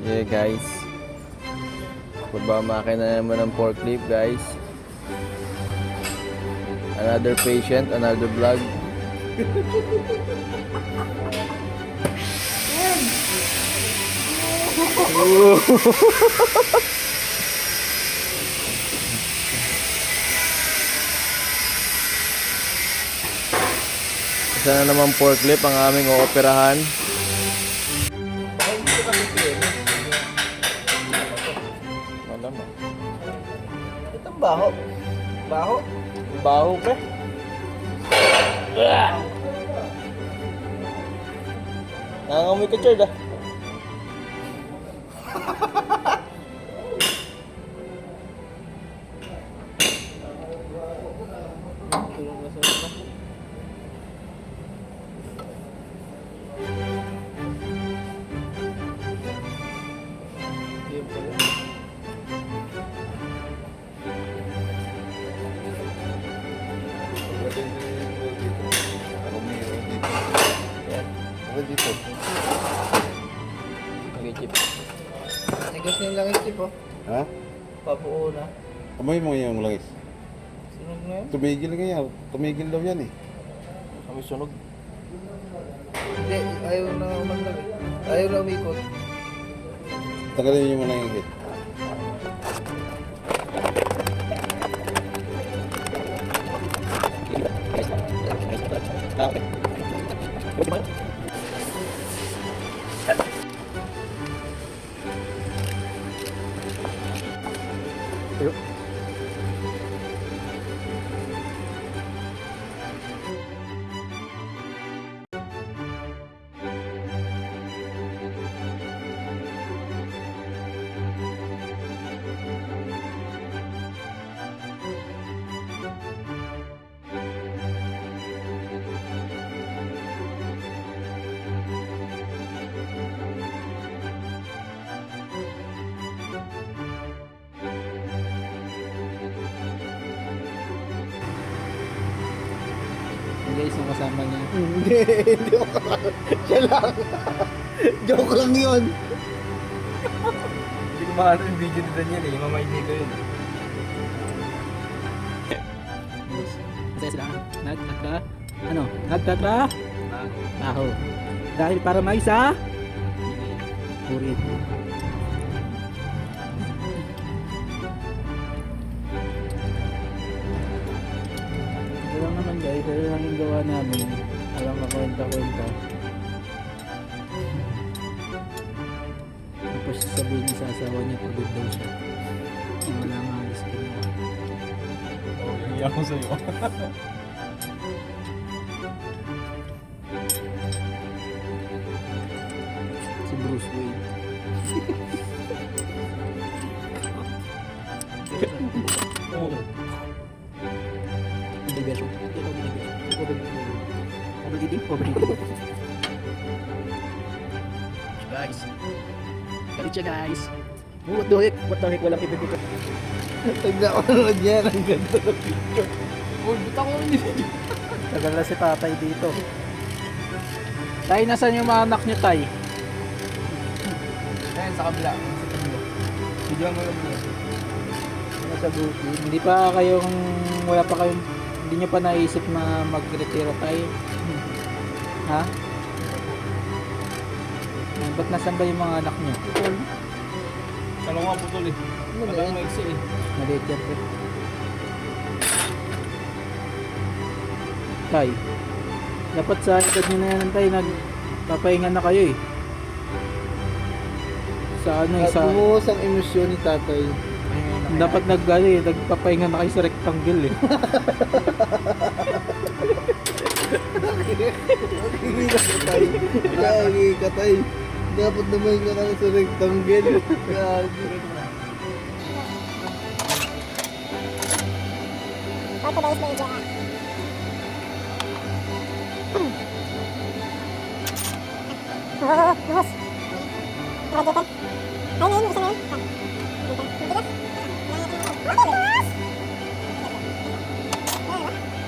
Yeah guys, pagbamaki na naman ng forklift guys. Another patient, another vlog. Isa na naman forklift ang aming ooperahan. Malamang. Itong baho. Baho. Baho pa. Nangangamoy ka, Chard ah. Dito. Okay, Chip. Tigas na yung langis, Chip, oh. Ha? Pabuo na. Amoy mo yung langis. Sunog na yun? Tumigil nga yan. Tumigil daw yan eh. Kami sunog. Hindi, ayaw na umandang eh. Ayaw na umikot. Tagalin niyo muna yung hit. Guys, yung kasama niya. Hindi ko siya lang. Joke lang yun. Hindi ko makano yung video ni Daniel eh. Mamaindi ko yun. Masaya sila. Nagtatrabaho. Dahil para may isa purit. Ito lang naman guys, ito lang yung gawa namin. Walang makwenta-kwenta. Tapos sabihin niya sa asawa niya pagod daw siya. Wala nga alis ka na. Iiyak ko sa'yo. Si Bruce Wayne. Universo. Overeating. Guys. Galit siya guys. What the heck? Walang ibig ito. Tignan ko naman yan. Ang ganda ng picture. Buta ko naman yun. Tagal na si tatay dito. Tay, nasan yung mga anak niyo, tay? Ayan, sa kabila. Video mo lang yun. Nasa buti. Hindi pa kayong, wala pa kayong, hindi nyo pa naisip na mag-retiro tayo. Ha? Ba't nasan ba yung mga anak niyo? Ano nga putol eh. Parang maiksi eh. Maliit yan po. Tay, dapat sa edad nyo na yan tay, nagpapahinga na kayo eh. Sa ano eh, At sa... bumuhos ang emosyon ni tatay. Dapat nagpapahinga na kayo sa rectangle eh. Nakikita ka tayo. Nakikita tayo. Dapat naman ka na sa rectangle. Gagi. Authorized by India. Oh, bos. Graduated. Ay, ngayon, isa na yun.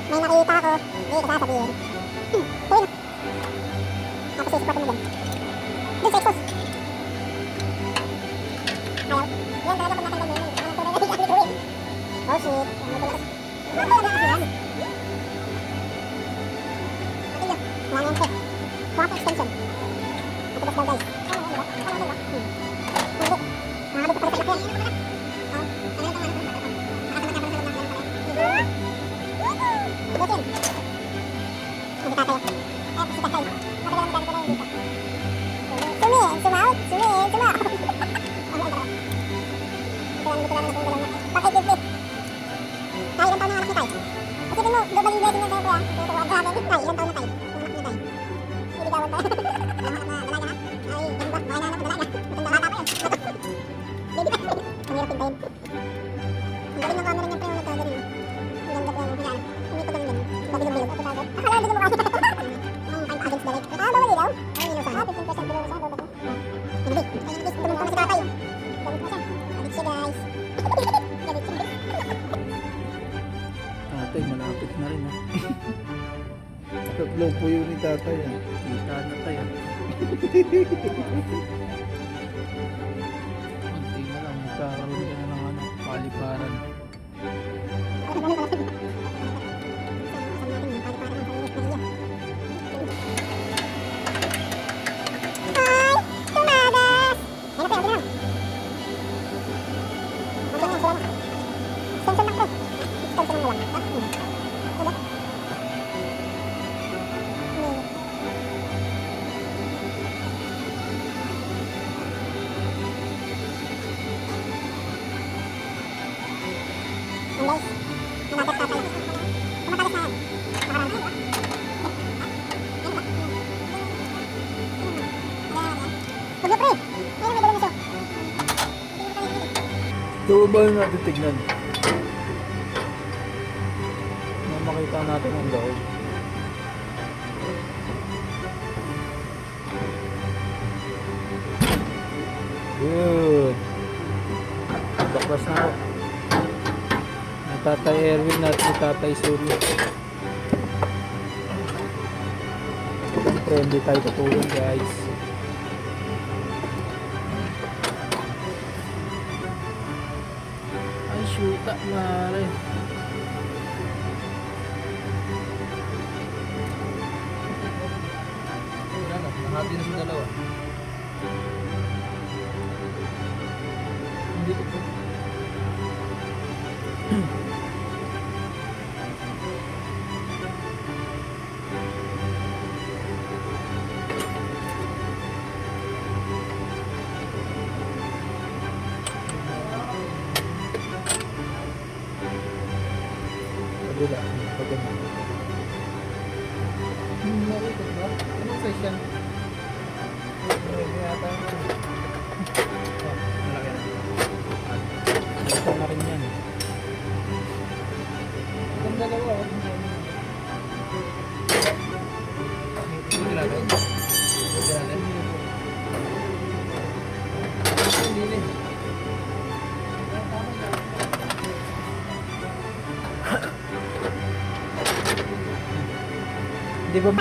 May nakita ako, hindi ka sasabihin. Tuloy na. Tapos i-support mo dun. Dun sa exhaust. daw guys. Nakakabot pa rin sa sakyan. Butin. Hindi tatay. Si tatay. Matagal ang dami ko na yung dito. Sumaut. Bakit 50? Tay, ilang taon na anak ni Tay? Isipin mo, double yung blessing yan sa'yo kuya. Tutuwa, grabe. Tay, ilang taon na Tay? Yung anak ni Tay. Niligawan pa. Dalaga na? Ay, ganun ba? Mga anak, dalaga. Matanda bata pa yun. Baby pa. Ang hirap pintayin. Ang galing ng camera niya pa yung nagkagaling. Ang ganda ko yung hilaan. Umikot ang ganun. Babilog-bilog. Akala hindi mo makakita. Ang against the light. Bawal ilaw? Ay, ilaw sa 15% below sa baba. Hindi. Ay, hindi. Tumulong kami si tatay. Galit mo siya. Galit siya guys. Galit siya. Tatay, malapit na rin ha. Tatlong puyo ni tatay ah. Kita na tayo. Kunti na lang, magkakaroon ka na ng ano, paliparan. So, ba yung natin tignan? Na makita natin ang loob. Good. Baklas na ako. Ni Tatay Erwin at ni Tatay Suri. Siyempre hindi tayo tutulong guys. Ay shoota mare. Wala na, nahati na sa dalawa. Hindi ko po. Kabila. Paganda. Nakikot ba? Anong size yan? Yata. Malaki na. Ito na rin yan. Itong dalawa. Hindi natin. Hindi natin. Hindi na. Di ba